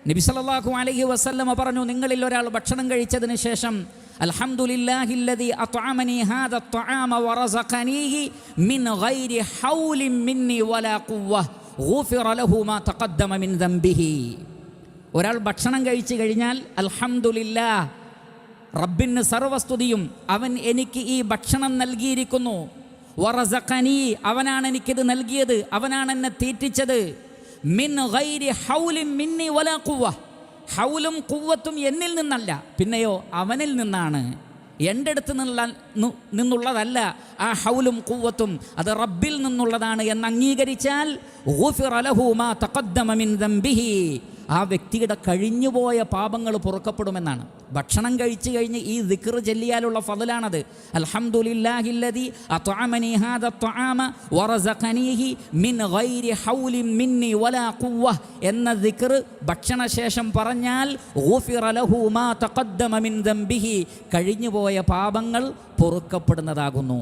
നബി സല്ലല്ലാഹു അലൈഹി വസല്ലമ പറഞ്ഞു, നിങ്ങളിൽ ഒരാൾ ഭക്ഷണം കഴിച്ചതിന് ശേഷം അൽഹംദുലില്ലാഹില്ലദി അത്അമനി ഹാദ അത്അമ വറസഖനീഹി മിൻ ഗൈരി ഹൗലിൻ മിന്നി വലാ ഖുവ്വ ഗുഫിറ ലഹു മാ തഖദ്ദമ മിൻ ദംബിഹി. ഒരാൾ ഭക്ഷണം കഴിച്ചു കഴിഞ്ഞാൽ അൽഹംദുലില്ലാഹ്, റബ്ബിന് സർവസ്തുതിയും, അവൻ എനിക്ക് ഈ ഭക്ഷണം നൽകിയിരിക്കുന്നു. വറസഖനി, അവനാണ് എനിക്കിത് നൽകിയത്, അവനാണ് എന്നെ തീറ്റിച്ചത്. മിൻ ഗൈരി ഹൗലിൻ മിന്നി വലാ ഖുവ്വ, ഹൗലും ഖുവ്വത്തും എന്നിൽ നിന്നല്ല, പിന്നെയോ അവനിൽ നിന്നാണ്, എൻ്റെ അടുത്ത് നിന്നുള്ളതല്ല. ആ ഹൗലും ഖുവ്വത്തും അത് റബ്ബിൽ നിന്നുള്ളതാണ് എന്ന് അംഗീകരിച്ചാൽ ഗുഫിറ ലഹു മാ തഖദ്ദമ മിൻ ദംബിഹി, ആ വ്യക്തിയുടെ കഴിഞ്ഞുപോയ പാപങ്ങൾ പൊറുക്കപ്പെടുമെന്നാണ്. ഭക്ഷണം കഴിച്ചു കഴിഞ്ഞ് ഈ ദിക്ർ ചൊല്ലിയാലുള്ള ഫളലാണത്. അൽഹംദുലില്ലാഹില്ലദി അത്അമനി ഹാദ അത്അമ വറസഖനീഹി മിൻ ഗൈരി ഹൗലിൻ മിന്നി വലാ ഖുവ്വ എന്ന ദിക്ർ ഭക്ഷണശേഷം പറഞ്ഞാൽ ഗുഫിറ ലഹു മാ തഖദ്ദമ മിൻ ദംബിഹി, കഴിഞ്ഞുപോയ പാപങ്ങൾ പൊറുക്കപ്പെടുന്നതാകുന്നു.